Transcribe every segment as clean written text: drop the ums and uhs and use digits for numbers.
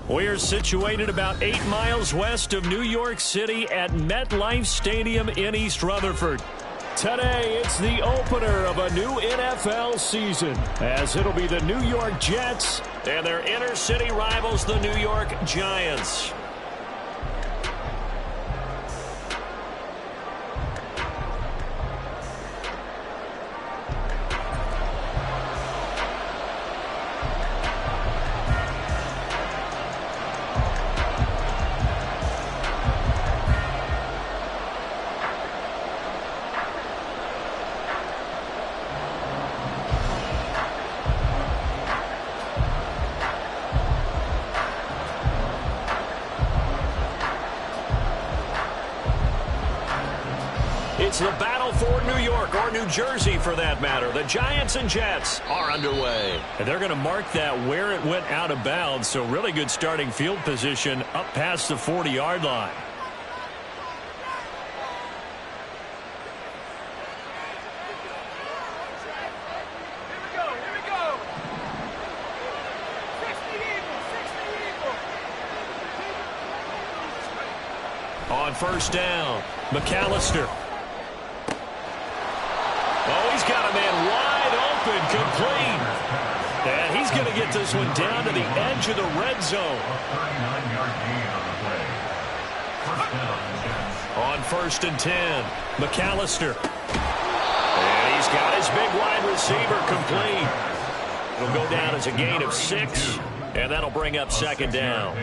We're situated about 8 miles west of New York City at MetLife Stadium in East Rutherford. Today, it's the opener of a new NFL season, as it'll be the New York Jets and their inner-city rivals, the New York Giants. It's the battle for New York, or New Jersey for that matter. The Giants and Jets are underway. And they're going to mark that where it went out of bounds, so really good starting field position up past the 40-yard line. On first down, McAllister. Oh, he's got a man wide open, complete. And he's going to get this one down to the edge of the red zone. On first and 10, McAllister. And he's got his big wide receiver complete. It'll go down as a gain of 6, and that'll bring up second down.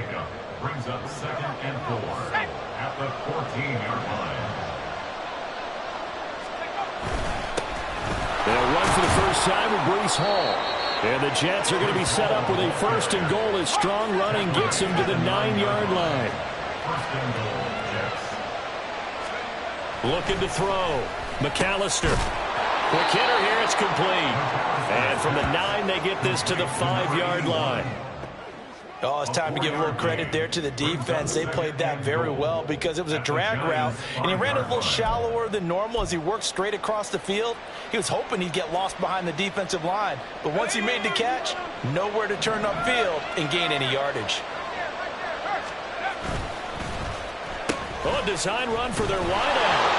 Brings up 2nd and 4 at the 14-yard line. They'll run for the first time with Breece Hall. And the Jets are going to be set up with a first and goal as strong running gets him to the 9-yard line. First and goal, Jets. Looking to throw. McAllister. Quick hitter here, it's complete. And from the 9, they get this to the 5-yard line. Oh, it's time to give a little credit there to the defense. They played that very well because it was a drag route, and he ran a little shallower than normal as he worked straight across the field. He was hoping he'd get lost behind the defensive line, but once he made the catch, nowhere to turn upfield and gain any yardage. Oh, a design run for their wideout.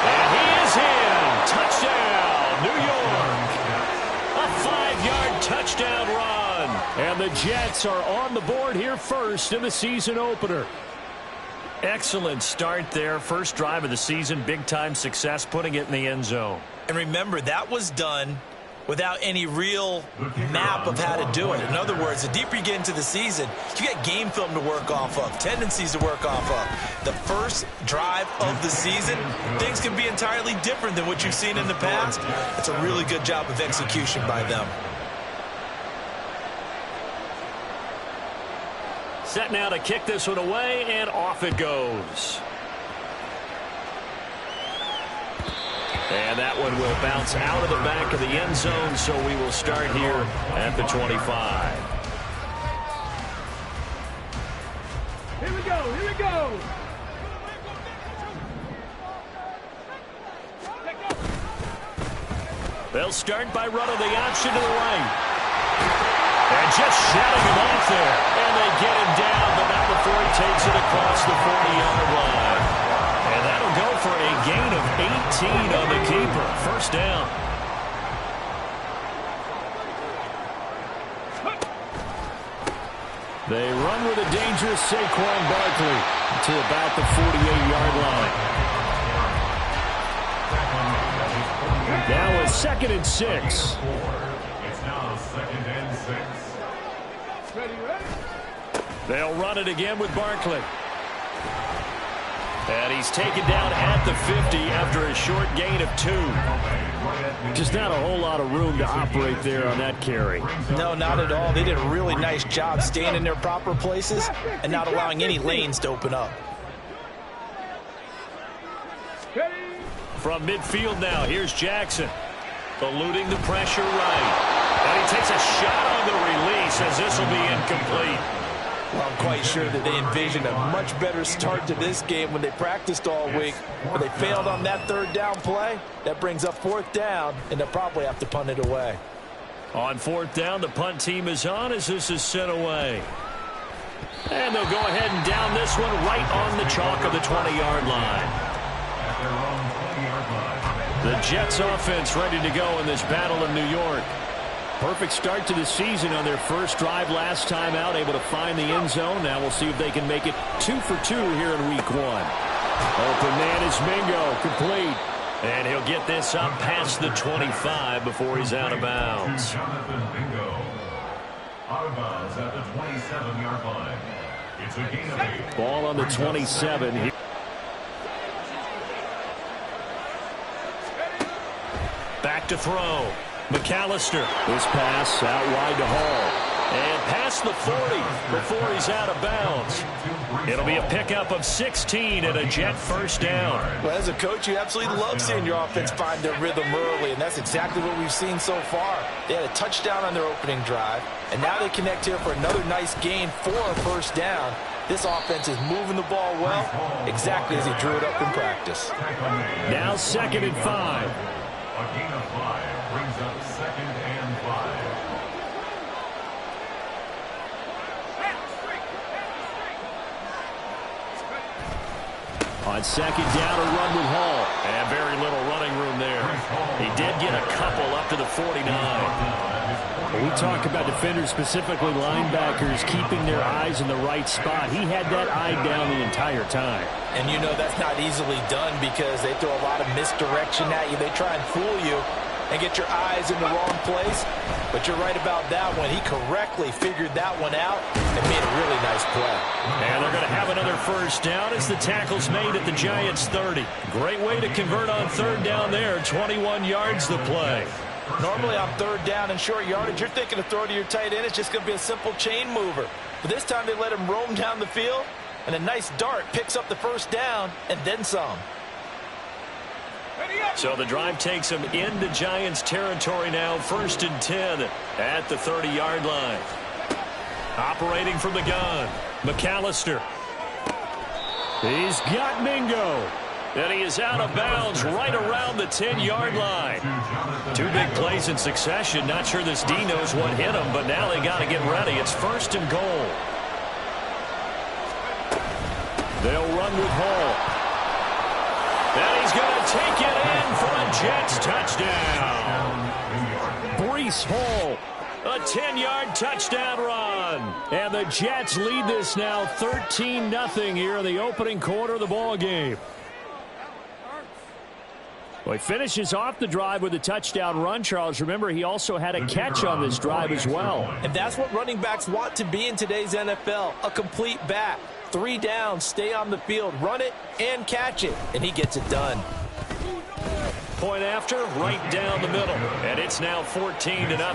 And he is in. Touchdown, New York. A 5-yard touchdown run. And the Jets are on the board here first in the season opener. Excellent start there. First drive of the season. Big-time success putting it in the end zone. And remember, that was done without any real map of how to do it. In other words, the deeper you get into the season, you get game film to work off of, tendencies to work off of. The first drive of the season, things can be entirely different than what you've seen in the past. It's a really good job of execution by them. Set now to kick this one away, and off it goes. And that one will bounce out of the back of the end zone, so we will start here at the 25. Here we go, here we go. They'll start by running the option to the right. And just shutting him off there. And they get him down, but not before he takes it across the 40-yard line. And that'll go for a gain of 18 on the keeper. First down. They run with a dangerous Saquon Barkley to about the 48-yard line. Now a 2nd and 6. It's now 2nd and 6. Ready? They'll run it again with Barkley. And he's taken down at the 50 after a short gain of 2. Just not a whole lot of room to operate there on that carry. No, not at all. They did a really nice job staying in their proper places and not allowing any lanes to open up. From midfield now, here's Jackson. Eluding the pressure right. And he takes a shot on the release as this will be incomplete. Well, I'm quite sure that they envisioned a much better start to this game when they practiced all week. But they failed on that 3rd down play. That brings up 4th down, and they'll probably have to punt it away. On 4th down, the punt team is on as this is sent away. And they'll go ahead and down this one right on the chalk of the 20-yard line. The Jets offense ready to go in this battle of New York. Perfect start to the season on their first drive last time out, able to find the end zone. Now we'll see if they can make it 2 for 2 here in week 1. Open man is Mingo, complete. And he'll get this up past the 25 before he's out of bounds. Jonathan Mingo. Out of bounds at the 27-yard line. It's a gain of 8. Ball on the 27. Back to throw. McAllister. This pass out wide to Hall. And past the 40 before he's out of bounds. It'll be a pickup of 16 and a Jet first down. Well, as a coach, you absolutely love seeing your offense find their rhythm early, and that's exactly what we've seen so far. They had a touchdown on their opening drive, and now they connect here for another nice gain for a first down. This offense is moving the ball well, exactly as he drew it up in practice. Now 2nd and 5. A gain of 5 brings up 2nd and 5. On 2nd down, a run with Hall. And very little running room there. He did get a couple up to the 49. When we talk about defenders, specifically linebackers, keeping their eyes in the right spot. He had that eye down the entire time. And you know that's not easily done because they throw a lot of misdirection at you. They try and fool you and get your eyes in the wrong place. But you're right about that one. He correctly figured that one out and made a really nice play. And they're going to have another first down as the tackle's made at the Giants' 30. Great way to convert on 3rd down there. 21 yards the play. Normally on 3rd down and short yardage, you're thinking to throw to your tight end. It's just going to be a simple chain mover. But this time they let him roam down the field, and a nice dart picks up the first down and then some. So the drive takes him into Giants territory now. 1st and 10 at the 30-yard line. Operating from the gun, McAllister. He's got Mingo. And he is out of bounds right around the 10-yard line. 2 big plays in succession. Not sure this D knows what hit him, but now they got to get ready. It's 1st and goal. They'll run with Hall. And he's going to take it in for a Jets touchdown. Breece Hall, a 10-yard touchdown run. And the Jets lead this now 13-0 here in the opening quarter of the ball game. Well, he finishes off the drive with a touchdown run, Charles. Remember, he also had a catch on this drive as well. And that's what running backs want to be in today's NFL, a complete back. 3 downs, stay on the field, run it, and catch it. And he gets it done. Point after, right down the middle. And it's now 14-0. Jets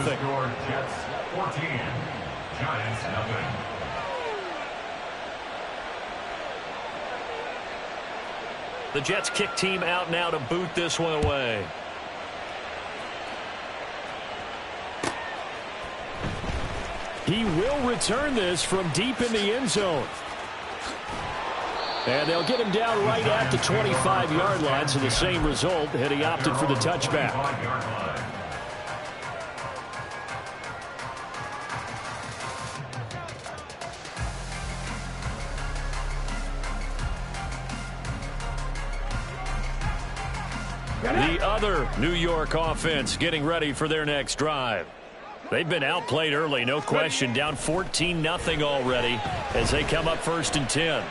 14, Giants nothing. The Jets kick team out now to boot this one away. He will return this from deep in the end zone. And they'll get him down right at the 25-yard line, so the same result, and he opted for the touchback. The other New York offense getting ready for their next drive. They've been outplayed early, no question. Down 14-0 already as they come up 1st and 10.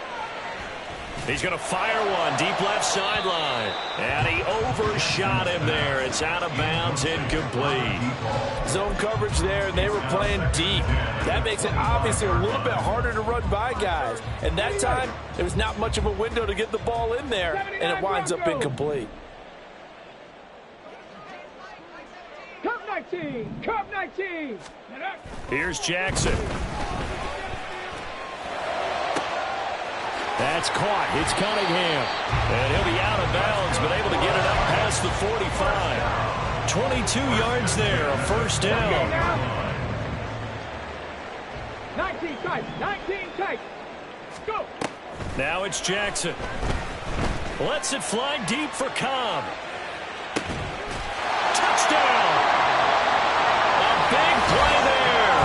He's going to fire one deep left sideline. And he overshot him there. It's out of bounds, incomplete. Zone coverage there, and they were playing deep. That makes it obviously a little bit harder to run by guys. And that time, there was not much of a window to get the ball in there, and it winds up incomplete. Cup 19! Cup 19! Here's Jackson. That's caught. It's Cunningham. And he'll be out of bounds, but able to get it up past the 45. 22 yards there, a first down. 19 tight, 19 tight. Go! Now it's Jackson. Lets it fly deep for Cobb. Touchdown! A big play there.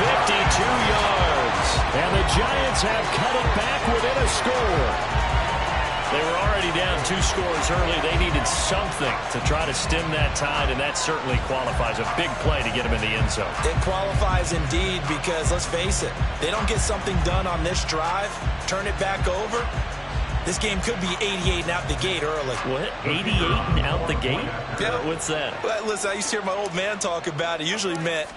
52 yards. And the Giants have cut it back within a score. They were already down 2 scores early. They needed something to try to stem that tide, and that certainly qualifies. A big play to get them in the end zone. It qualifies indeed because, let's face it, they don't get something done on this drive, turn it back over, this game could be 88 and out the gate early. What? 88 and out the gate? Yeah. What's that? Well, listen, I used to hear my old man talk about it. Usually meant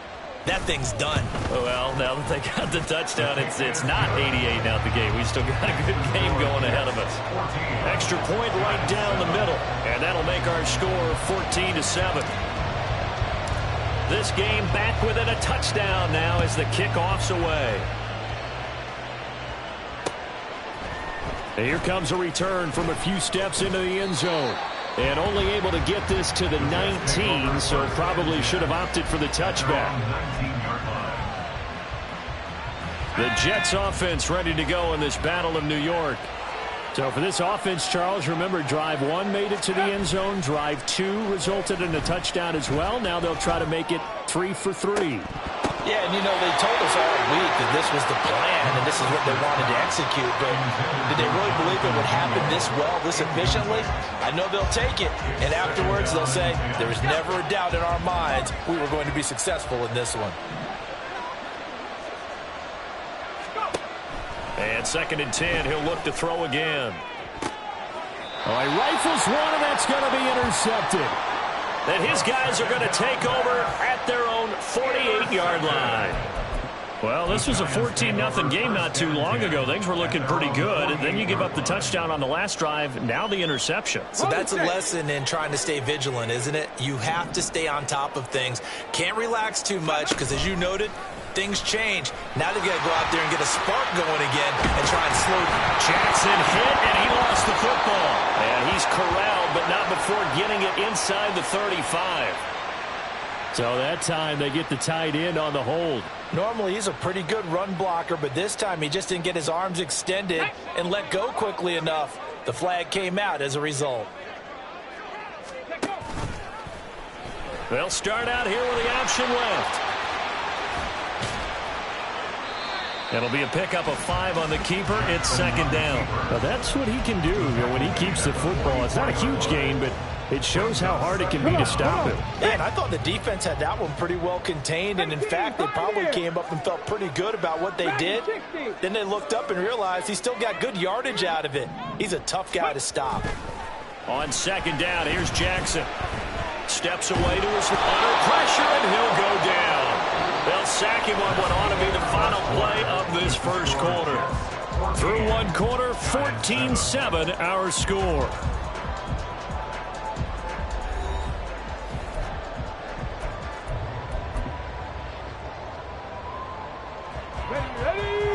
that thing's done. Well, now that they got the touchdown, it's not 88 out the gate. We still got a good game going ahead of us. Extra point right down the middle, and that'll make our score 14-7. This game back within a touchdown now as the kickoff's away. And here comes a return from a few steps into the end zone. And only able to get this to the 19, so probably should have opted for the touchback. The Jets offense ready to go in this Battle of New York. So for this offense, Charles, remember, drive 1 made it to the end zone. Drive 2 resulted in a touchdown as well. Now they'll try to make it 3 for 3. Yeah, and you know, they told us all week that this was the plan and this is what they wanted to execute, but did they really believe it would happen this well, this efficiently? I know they'll take it, and afterwards they'll say, there was never a doubt in our minds we were going to be successful in this one. And 2nd and 10, he'll look to throw again. Oh, he rifles one, and that's going to be intercepted. Then his guys are going to take over at their own 48-yard line. Well, this was a 14-0 game not too long ago. Things were looking pretty good. And then you give up the touchdown on the last drive. Now the interception. So that's a lesson in trying to stay vigilant, isn't it? You have to stay on top of things. Can't relax too much because, as you noted, things change. Now they've got to go out there and get a spark going again and try and slow down. Jackson hit, and he lost the football. And he's corralled, but not before getting it inside the 35. So that time they get the tight end on the hold. Normally he's a pretty good run blocker, but this time he just didn't get his arms extended and let go quickly enough. The flag came out as a result. They'll start out here with the option left. It'll be a pickup of 5 on the keeper. It's 2nd down. Now that's what he can do when he keeps the football. It's not a huge gain, but it shows how hard it can be to stop him. And I thought the defense had that one pretty well contained, and in fact, they probably came up and felt pretty good about what they did. Then they looked up and realized he still got good yardage out of it. He's a tough guy to stop. On 2nd down, here's Jackson. Steps away to his under pressure, and he'll go down. They'll sack him on what ought to be the final play of this first quarter. Through one quarter, 14-7 our score.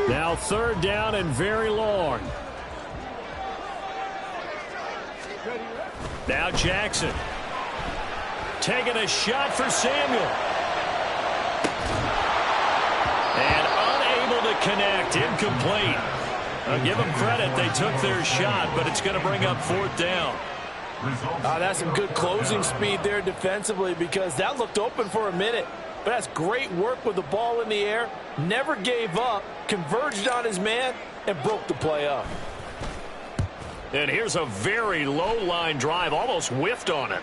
Now 3rd down and very long. Now Jackson. Taking a shot for Samuel. And unable to connect. Incomplete. I'll give them credit. They took their shot, but it's going to bring up 4th down. That's some good closing speed there defensively because that looked open for a minute. But that's great work with the ball in the air. Never gave up. Converged on his man and broke the play up. And here's a very low line drive. Almost whiffed on it.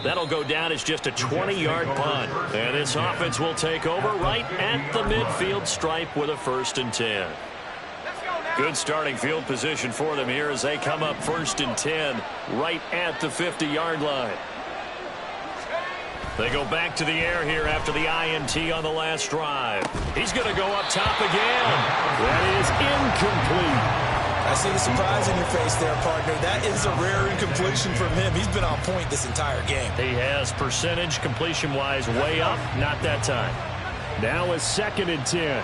That'll go down as just a 20-yard punt. And this offense will take over right at the midfield stripe with a 1st and 10. Good starting field position for them here as they come up 1st and 10 right at the 50-yard line. They go back to the air here after the INT on the last drive. He's going to go up top again. That is incomplete. I see the surprise in your face there, partner. That is a rare incompletion from him. He's been on point this entire game. He has percentage completion-wise way up. Not that time. Now is 2nd and 10.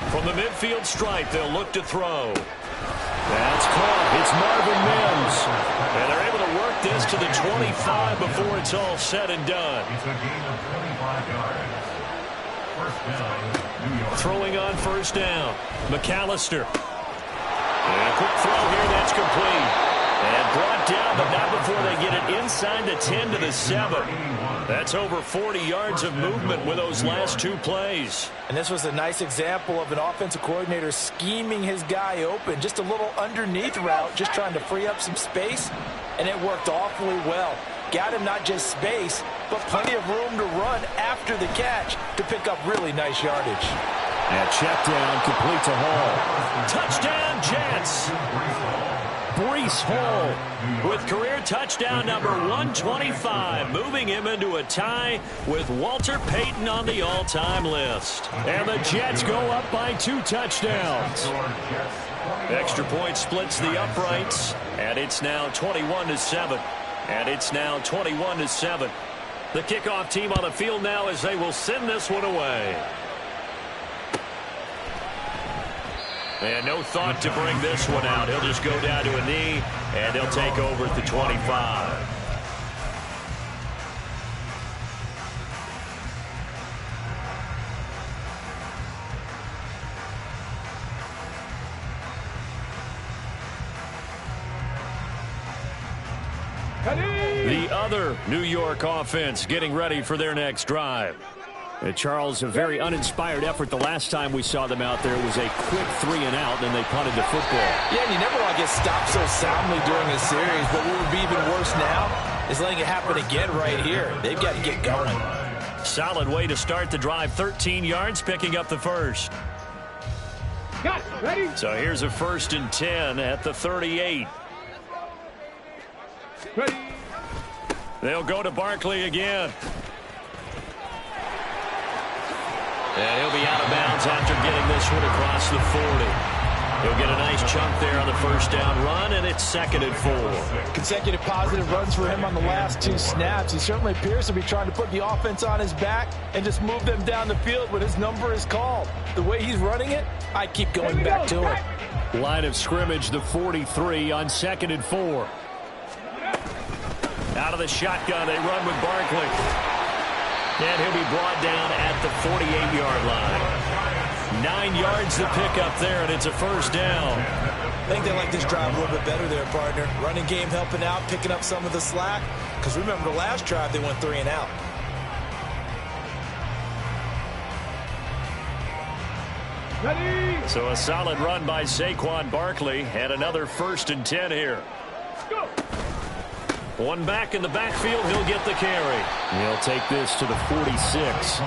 From the midfield stripe, they'll look to throw. That's caught. It's Marvin Mims. And they're able to work this to the 25 before it's all said and done. It's a gain of 25 yards. 1st down, New York. Throwing on 1st down. McAllister. And a quick throw here. That's complete. And brought down but not before they get it inside the 10 to the 7. That's over 40 yards of movement with those last two plays. And this was a nice example of an offensive coordinator scheming his guy open. Just a little underneath route, just trying to free up some space, and it worked awfully well. Got him not just space, but plenty of room to run after the catch to pick up really nice yardage. And check down, complete to Hall. Touchdown, Jets. Breece Hall with career touchdown number 125, moving him into a tie with Walter Payton on the all-time list. And the Jets go up by 2 touchdowns. Extra point splits the uprights, and it's now 21-7. And it's now 21-7. The kickoff team on the field now as they will send this one away. And no thought to bring this one out. He'll just go down to a knee, and he'll take over at the 25. The other New York offense getting ready for their next drive. Charles, a very uninspired effort the last time we saw them out there. It was a quick 3 and out, and they punted the football. Yeah, and you never want to get stopped so soundly during a series, but what would be even worse now is letting it happen again right here. They've got to get going. Solid way to start the drive, 13 yards, picking up the first. Got it. Ready? So here's a 1st and 10 at the 38. Ready. They'll go to Barkley again. And he'll be out of bounds after getting this one across the 40. He'll get a nice chunk there on the first down run, and it's 2nd and 4. Consecutive positive runs for him on the last 2 snaps. He certainly appears to be trying to put the offense on his back and just move them down the field when his number is called. The way he's running it, I keep going back to it. Line of scrimmage, the 43 on 2nd and 4. Out of the shotgun, they run with Barkley. And he'll be brought down at the 48-yard line. 9 yards to pick up there, and it's a 1st down. I think they like this drive a little bit better there, partner. Running game helping out, picking up some of the slack. Because remember, the last drive, they went 3 and out. Ready. So a solid run by Saquon Barkley, and another 1st and 10 here. Go. One back in the backfield, he'll get the carry. He'll take this to the 46.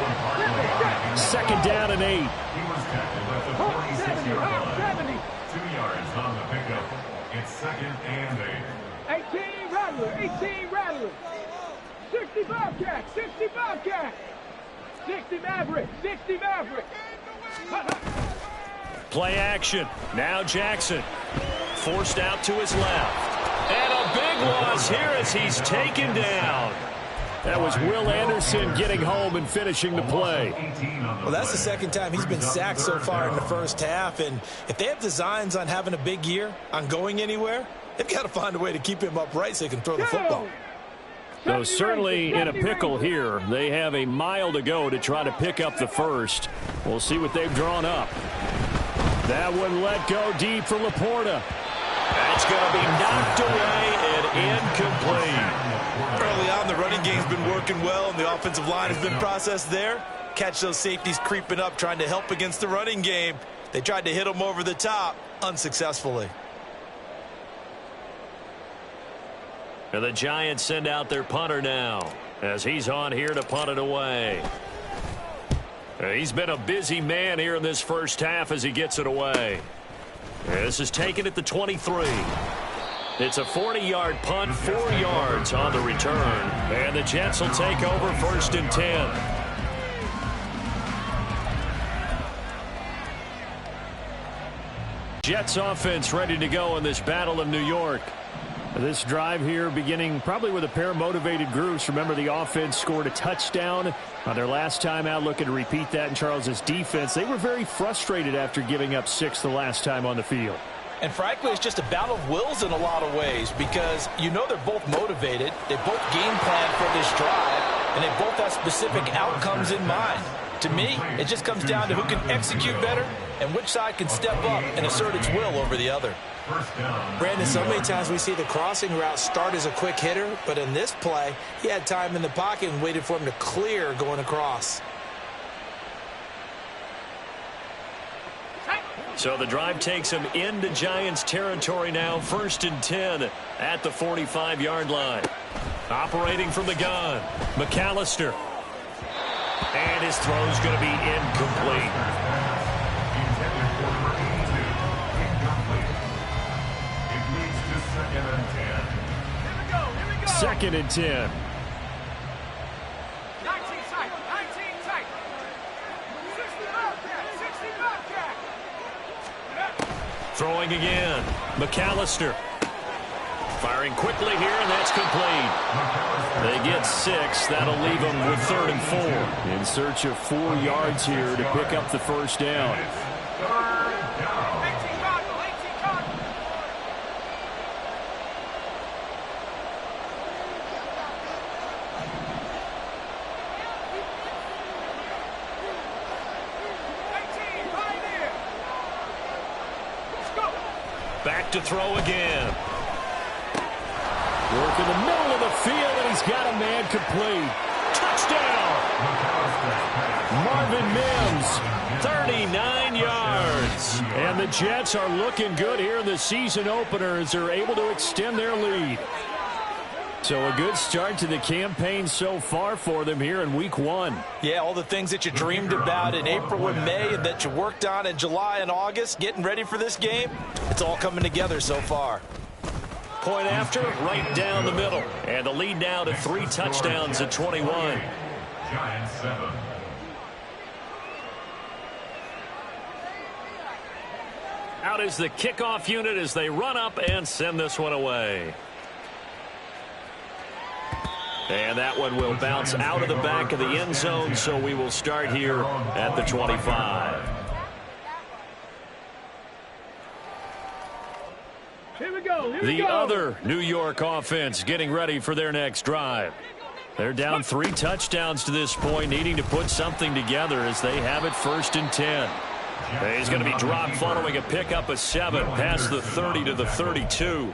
2nd down and 8. He was tackled at the 46-yard line. 2 yards on the pickup. It's 2nd and 8. 18 Rattler. 18 Rattler. 60 Bobcat. 60 Bobcat. 60 Maverick. 60 Maverick. Play action. Now Jackson. Forced out to his left. And a big loss here as he's taken down. That was Will Anderson getting home and finishing the play. Well, that's the 2nd time he's been sacked so far in the first half. And if they have designs on having a big year, on going anywhere, they've got to find a way to keep him upright so they can throw the football. So certainly in a pickle here. They have a mile to go to try to pick up the first. We'll see what they've drawn up. That one let go deep for Laporta. That's going to be knocked away and incomplete. Early on, the running game's been working well, and the offensive line has been processed there. Catch those safeties creeping up, trying to help against the running game. They tried to hit them over the top, unsuccessfully. And the Giants send out their punter now, as he's on here to punt it away. He's been a busy man here in this first half as he gets it away. This is taken at the 23. It's a 40-yard punt, 4 yards on the return. And the Jets will take over 1st and 10. Jets offense ready to go in this Battle of New York. This drive here beginning probably with a pair of motivated groups. Remember, the offense scored a touchdown on their last time out. Looking to repeat that in Charles's defense. They were very frustrated after giving up 6 the last time on the field. And frankly, it's just a battle of wills in a lot of ways because you know they're both motivated. They both game plan for this drive, and they both have specific outcomes in mind. To me, it just comes down to who can execute better and which side can step up and assert its will over the other. First down. Brandon, so many times we see the crossing route start as a quick hitter, but in this play, he had time in the pocket and waited for him to clear going across. So the drive takes him into Giants territory now. 1st and 10 at the 45-yard line. Operating from the gun, McAllister. And his throw's going to be incomplete. Intended for number 82. Incomplete. It leads to 2nd and 10. 2nd and 10. 19 tight, 19 tight. 60 Bobcat, 60 Bobcat. Throwing again, McAllister. Firing quickly here, and that's complete. They get 6. That'll leave them with 3rd and 4. In search of 4 yards here to pick up the first down. 18 Cardinal, 18 Cardinal. Pioneer. Let's go. Back to throw again. Work in the middle of the field, and he's got a man complete. Touchdown! Marvin Mims, 39 yards. And the Jets are looking good here in the season opener as they're able to extend their lead. So a good start to the campaign so far for them here in week 1. Yeah, all the things that you dreamed about in April and May and that you worked on in July and August, getting ready for this game, it's all coming together so far. Point after, right down the middle. And the lead now to 3 touchdowns at 21. Giants 7. Out is the kickoff unit as they run up and send this one away. And that one will bounce out of the back of the end zone, so we will start here at the 25. Here we go. The other New York offense getting ready for their next drive. They're down 3 touchdowns to this point, needing to put something together as they have it 1st and 10. He's going to be dropped following a pickup of 7 past the 30 to the 32.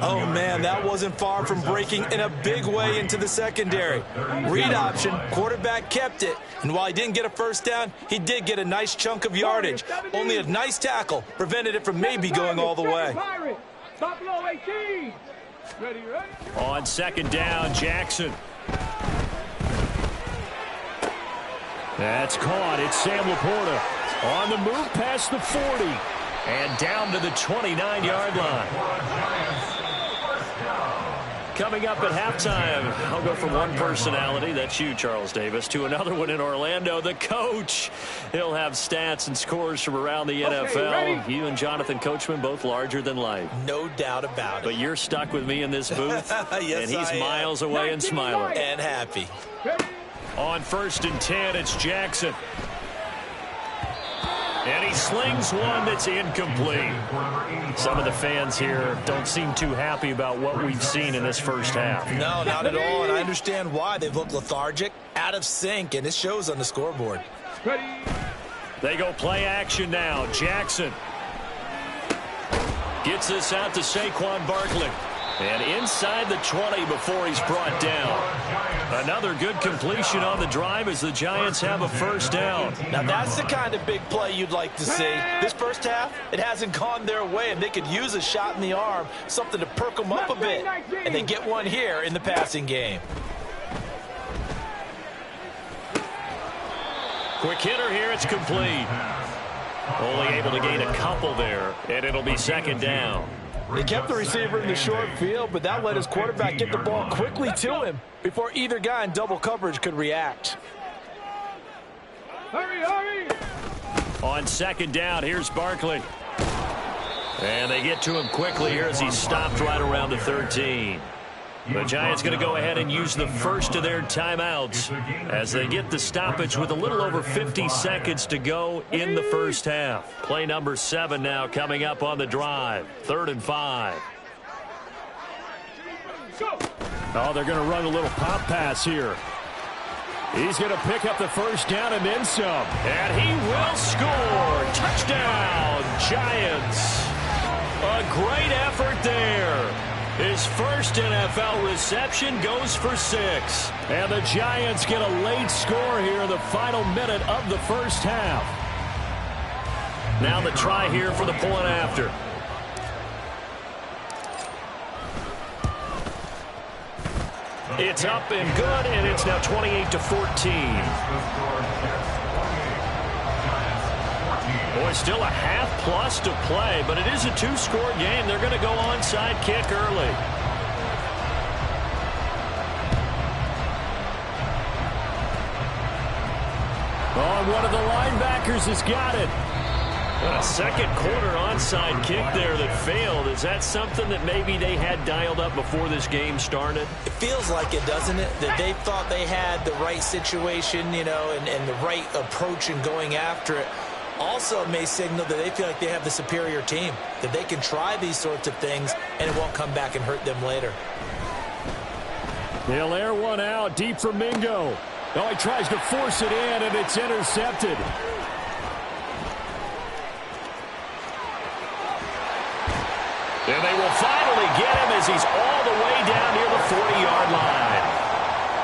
Oh, man, that wasn't far from breaking in a big way into the secondary. Read option, quarterback kept it, and while he didn't get a first down, he did get a nice chunk of yardage. Only a nice tackle prevented it from maybe going all the way. Buffalo 18. Ready. On 2nd down, Jackson. That's caught. It's Sam Laporta on the move past the 40 and down to the 29-yard line. Coming up at halftime, I'll go from one personality, that's you, Charles Davis, to another one in Orlando, the coach. He'll have stats and scores from around the NFL. Ready? You and Jonathan Coachman both larger than life. No doubt about it. But you're stuck with me in this booth, Yes, and he's I am. miles away and smiling. And happy. On 1st and 10, it's Jackson. And he slings one that's incomplete. Some of the fans here don't seem too happy about what we've seen in this first half. No, not at all, and I understand why. They've looked lethargic, out of sync, and it shows on the scoreboard. They go play action now. Jackson gets this out to Saquon Barkley. And inside the 20 before he's brought down. Another good completion on the drive as the Giants have a first down. Now that's the kind of big play you'd like to see. This first half, it hasn't gone their way, and they could use a shot in the arm, something to perk them up a bit. And they get one here in the passing game. Quick hitter here, it's complete. Only able to gain a couple there, and it'll be 2nd down. They kept the receiver in the short field, but that let his quarterback get the ball quickly to him before either guy in double coverage could react. Hurry, hurry! On 2nd down, here's Barkley. And they get to him quickly here as he's stopped right around the 13. The Giants going to go ahead and use the first of their timeouts as they get the stoppage with a little over 50 seconds to go in the first half. Play number 7 now coming up on the drive. 3rd and 5. Oh, they're going to run a little pop pass here. He's going to pick up the first down and then some. And he will score. Touchdown, Giants. A great effort there. His first NFL reception goes for 6. And the Giants get a late score here in the final minute of the first half. Now the try here for the point after. It's up and good, and it's now 28-14. Boy, still a half plus to play, but it is a 2-score game. They're going to go onside kick early. Oh, one of the linebackers has got it. A second quarter onside kick there that failed. Is that something that maybe they had dialed up before this game started? It feels like it, doesn't it? That they thought they had the right situation, you know, and the right approach in going after it. Also may signal that they feel like they have the superior team, that they can try these sorts of things and it won't come back and hurt them later. They'll air one out deep for Mingo. Oh, he tries to force it in, and it's intercepted. And they will finally get him as he's all the way down near the 40-yard line.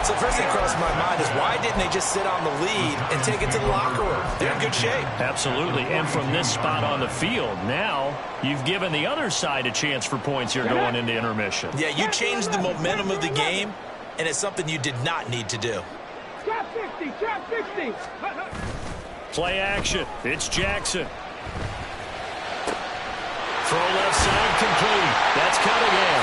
So the first thing crossed my mind is why didn't they just sit on the lead and take it to the locker room? They're in good shape. Absolutely. And from this spot on the field, now you've given the other side a chance for points here going into intermission. Yeah, you changed the momentum of the game, and it's something you did not need to do. Trap 60, trap 60. Play action. It's Jackson. Throw left side complete. That's Cunningham.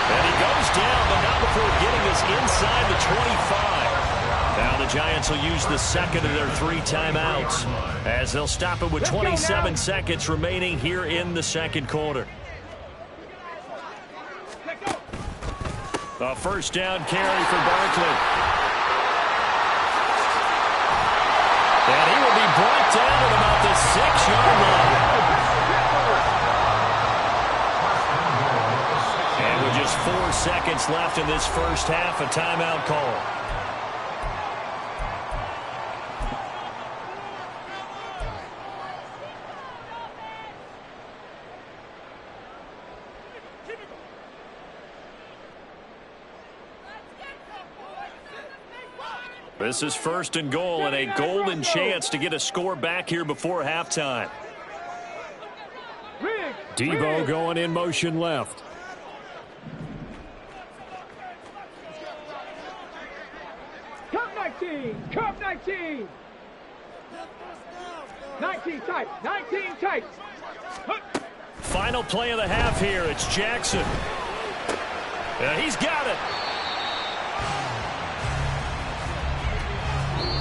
And he goes down, but not before getting us inside the 25. Now the Giants will use the second of their 3 timeouts as they'll stop it with 27 seconds remaining here in the second quarter. A first down carry for Barkley. And he will be brought down at about the 6-yard line. And with just 4 seconds left in this first half, a timeout call. This is first and goal and a golden chance to get a score back here before halftime. Debo going in motion left. Cup 19, Cup 19. 19 tight, 19 tight. Final play of the half here. It's Jackson. And he's got it.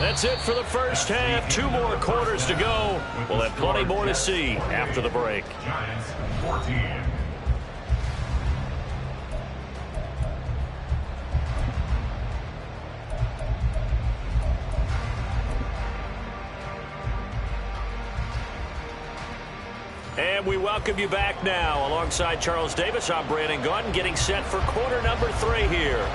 That's it for the first half. 2 more quarters to go. We'll have plenty more to see after the break. Giants 14. And we welcome you back now. Alongside Charles Davis, I'm Brandon Gaudin, getting set for quarter number 3 here.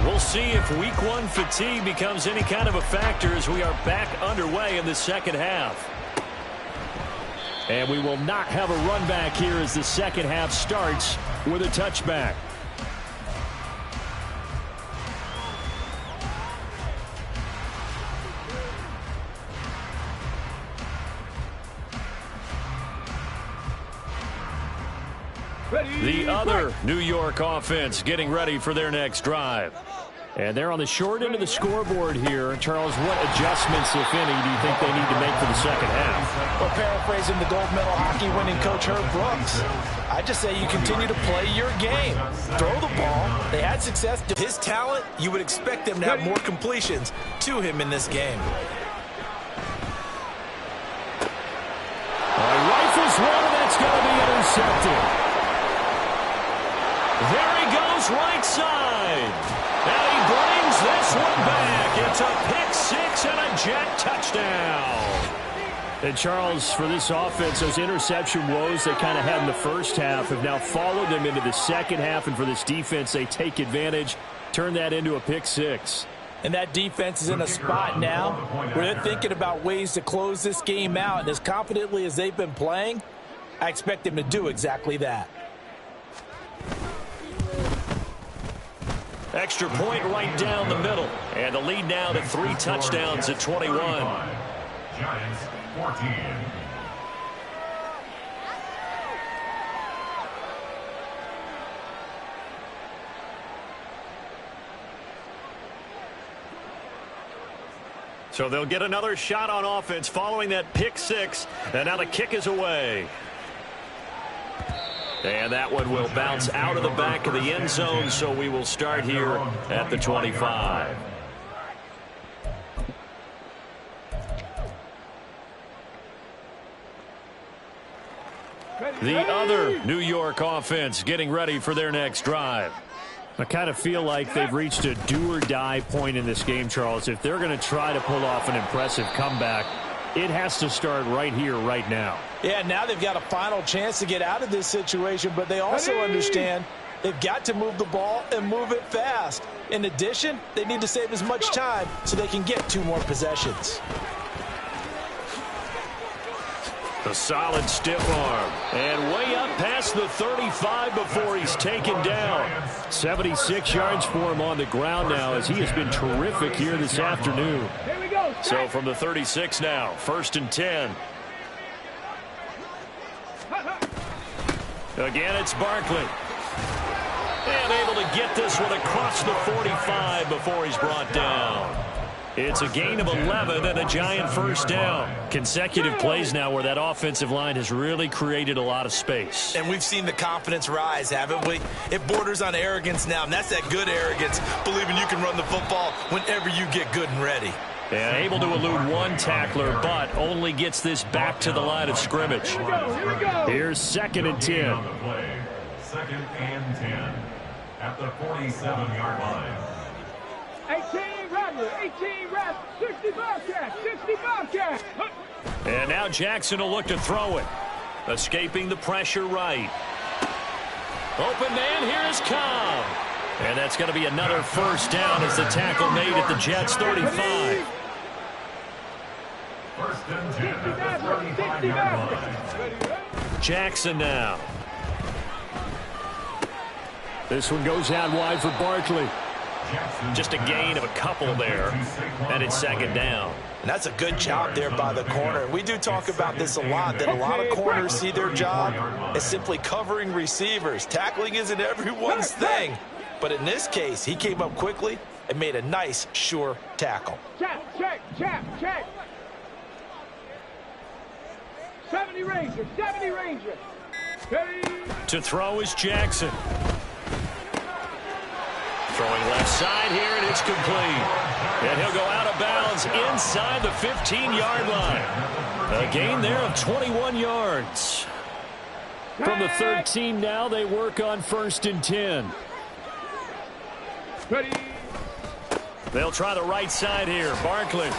We'll see if week 1 fatigue becomes any kind of a factor as we are back underway in the second half. And we will not have a run back here as the second half starts with a touchback. The other New York offense getting ready for their next drive. And they're on the short end of the scoreboard here. Charles, what adjustments, if any, do you think they need to make for the second half? Well, paraphrasing the gold medal hockey winning coach Herb Brooks, I just say you continue to play your game. Throw the ball. They had success. His talent, you would expect them to have more completions to him in this game. Rifles one, and that's going to be intercepted. There he goes, right side. Now he brings this one back. It's a pick 6 and a jet touchdown. And Charles, for this offense, those interception woes they kind of had in the first half have now followed them into the second half. And for this defense, they take advantage, turn that into a pick 6. And that defense is in a spot now where they're thinking about ways to close this game out. And as confidently as they've been playing, I expect him to do exactly that. Extra point right down the middle. And the lead now to 3 touchdowns at 21. Giants 14. So they'll get another shot on offense following that pick 6. And now the kick is away. And that one will bounce out of the back of the end zone, so we will start here at the 25. The other New York offense getting ready for their next drive. I kind of feel like they've reached a do-or-die point in this game, Charles. If they're going to try to pull off an impressive comeback, it has to start right here, right now. Yeah, now they've got a final chance to get out of this situation, but they also understand they've got to move the ball and move it fast. In addition, they need to save as much time so they can get 2 more possessions. A solid stiff arm. And way up past the 35 before he's taken down. 76 yards for him on the ground now, as he has been terrific here this afternoon. Here we go. So from the 36 now, 1st and 10. Again, it's Barkley. And able to get this one across the 45 before he's brought down. It's a gain of 11 and a Giant first down. Consecutive plays now where that offensive line has really created a lot of space. And we've seen the confidence rise, haven't we? It borders on arrogance now, and that's that good arrogance, believing you can run the football whenever you get good and ready. And able to elude one tackler, but only gets this back to the line of scrimmage. Here we go. Here's 2nd and 10. On the play, 2nd and 10 at the 47-yard line. 18 Rattler, 18 Rattler, 60 Bobcat, 60 Bobcat. And now Jackson will look to throw it. Escaping the pressure right. Open man, here is Cobb. And that's going to be another first down as the tackle made at the Jets' 35. 1st and 10 at the 35-yard line. Jackson now. This one goes out wide for Barkley. Just a gain of a couple there. And it's 2nd down. And that's a good job there by the corner. We do talk about this a lot, that a lot of corners see their job as simply covering receivers. Tackling isn't everyone's thing. But in this case, he came up quickly and made a nice, sure tackle. Check. 70 Ranger, 70 Ranger. To throw is Jackson. Throwing left side here, and it's complete. And he'll go out of bounds inside the 15-yard line. A gain there of 21 yards. From the 13 now, they work on 1st and 10. Ready. They'll try the right side here. Barkley.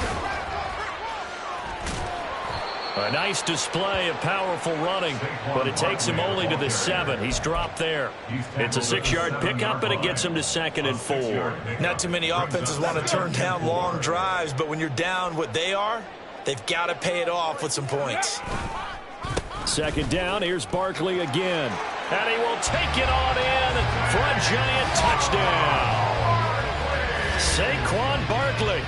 A nice display of powerful running, but it takes him only to the 7. He's dropped there. It's a 6-yard pickup, and it gets him to 2nd and 4. Not too many offenses want to turn down long drives, but when you're down what they are, they've got to pay it off with some points. 2nd down, here's Barkley again. And he will take it on in for a Giant touchdown. Saquon Barkley.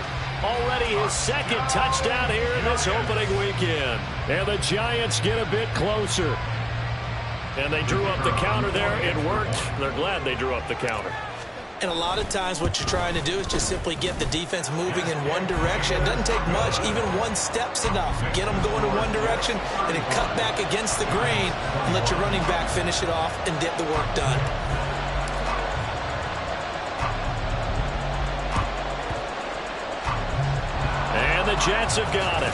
Already his 2nd touchdown here in this opening weekend. And the Giants get a bit closer. And they drew up the counter there. It worked. They're glad they drew up the counter. And a lot of times what you're trying to do is just simply get the defense moving in one direction. It doesn't take much. Even one step's enough. Get them going in one direction and then cut back against the grain and let your running back finish it off and get the work done. And the Jets have got it.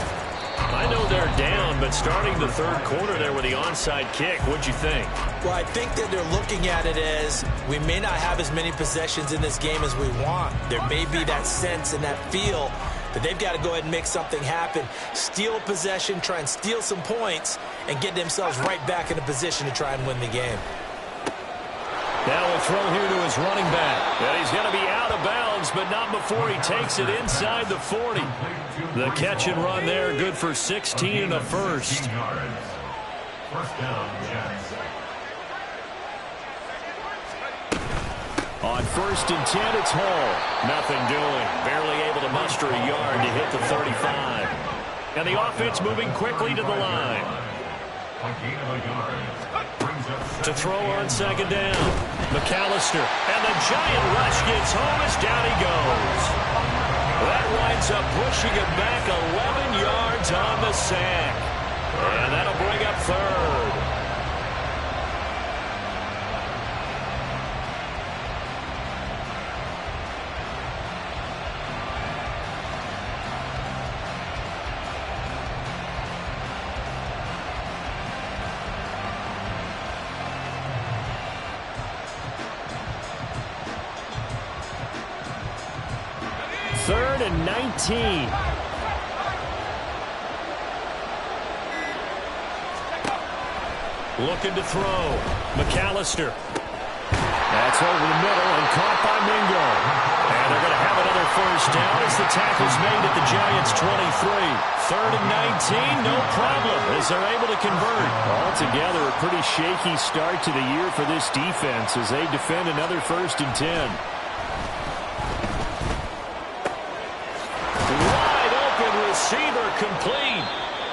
I know they're down, but starting the 3rd quarter there with the onside kick, what'd you think? Well, I think that they're looking at it as we may not have as many possessions in this game as we want. There may be that sense and that feel that they've got to go ahead and make something happen. Steal possession, try and steal some points, and get themselves right back in a position to try and win the game. Now a throw here to his running back. And he's going to be out of bounds, but not before he takes it inside the 40. The catch and run there, good for 16 and a first. First down, Jets. On 1st and 10, it's Hall. Nothing doing. Barely able to muster a yard to hit the 35. And the offense moving quickly to the line. To throw on 2nd down. McAllister. And the giant rush gets home as down he goes. That winds up pushing him back 11 yards on the sack. And that'll bring up 3rd. Third and 19. Looking to throw. McAllister. That's over the middle and caught by Mingo. And they're going to have another first down as the tackle's made at the Giants' 23. Third and 19, no problem as they're able to convert. Altogether, a pretty shaky start to the year for this defense as they defend another 1st and 10. Receiver complete,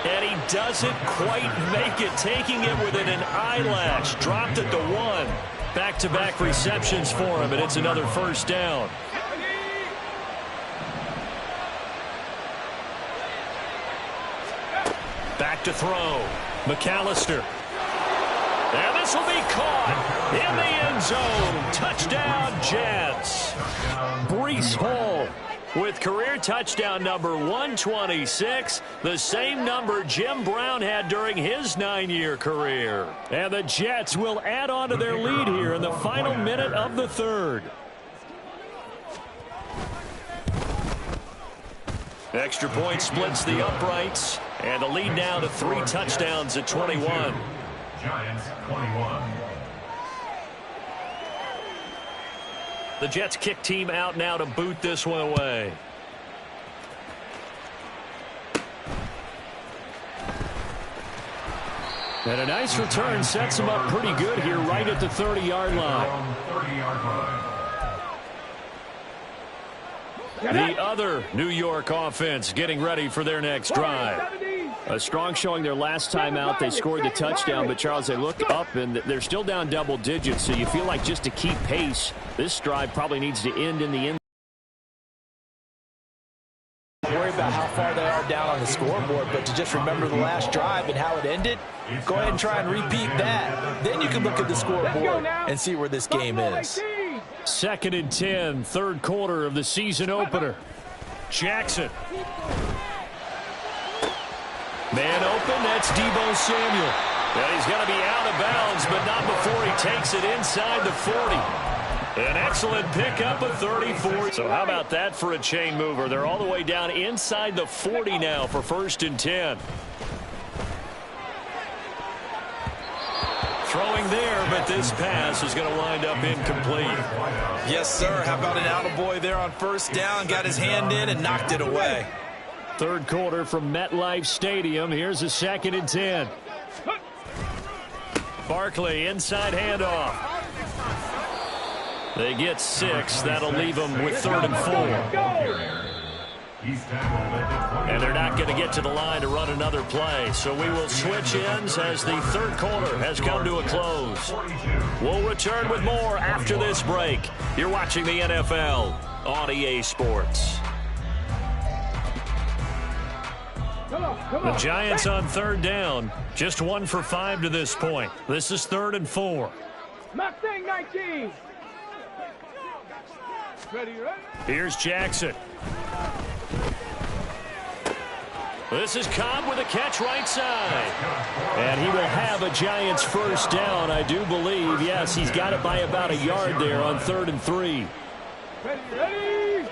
and he doesn't quite make it, taking it within an eyelash. Dropped it to 1. Back-to-back receptions for him, and it's another first down. Back to throw. McAllister. And this will be caught in the end zone. Touchdown, Jets. Breece Hall with career touchdown number 126, the same number Jim Brown had during his 9-year career. And the Jets will add on to their lead here in the final minute of the 3rd. Extra point splits the uprights, and the lead now to 3 touchdowns at 21. Giants 21. The Jets kick team out now to boot this one away. And a nice return sets him up pretty good here right at the 30-yard line. 30-yard line. The other New York offense getting ready for their next drive. A strong showing their last time out. They scored the touchdown, but, Charles, they look up, and they're still down double digits, so you feel like just to keep pace, this drive probably needs to end in the end. Worry about how far they are down on the scoreboard, but to just remember the last drive and how it ended, go ahead and try and repeat that. Then you can look at the scoreboard and see where this game is. 2nd and 10, 3rd quarter of the season opener. Jackson. Man open, that's Deebo Samuel. And he's going to be out of bounds, but not before he takes it inside the 40. An excellent pickup of 34. So how about that for a chain mover? They're all the way down inside the 40 now for 1st and 10. Throwing there, but this pass is going to wind up incomplete. Yes, sir. How about an attaboy there on 1st down? Got his hand in and knocked it away. 3rd quarter from MetLife Stadium. Here's a 2nd and 10. Barkley, inside handoff. They get 6. That'll leave them with 3rd and 4. And they're not going to get to the line to run another play. So we will switch ends as the 3rd quarter has come to a close. We'll return with more after this break. You're watching the NFL on EA Sports. The Giants on 3rd down. Just 1 for 5 to this point. This is 3rd and 4. Mustang 19. Ready? Here's Jackson. This is Cobb with a catch right side. And he will have a Giants 1st down, I do believe. Yes, he's got it by about a yard there on 3rd and 3. Ready?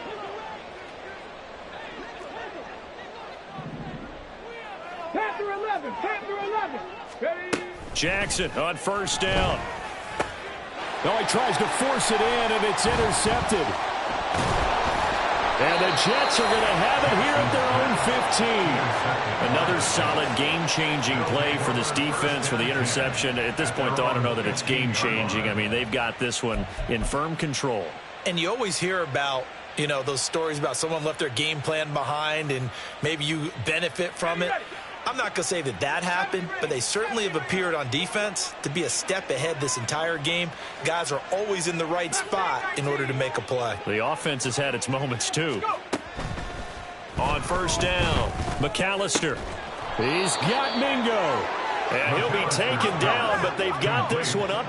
Panther 11. Panther 11. Ready? Jackson on 1st down. Oh, he tries to force it in, and it's intercepted. And the Jets are going to have it here at their own 15. Another solid game-changing play for this defense for the interception. At this point, though, I don't know that it's game-changing. I mean, they've got this one in firm control. And you always hear about, you know, those stories about someone left their game plan behind and maybe you benefit from it. I'm not going to say that that happened, but they certainly have appeared on defense to be a step ahead this entire game. Guys are always in the right spot in order to make a play. The offense has had its moments, too. On first down, McAllister. He's got Mingo. And he'll be taken down, but they've got this one up.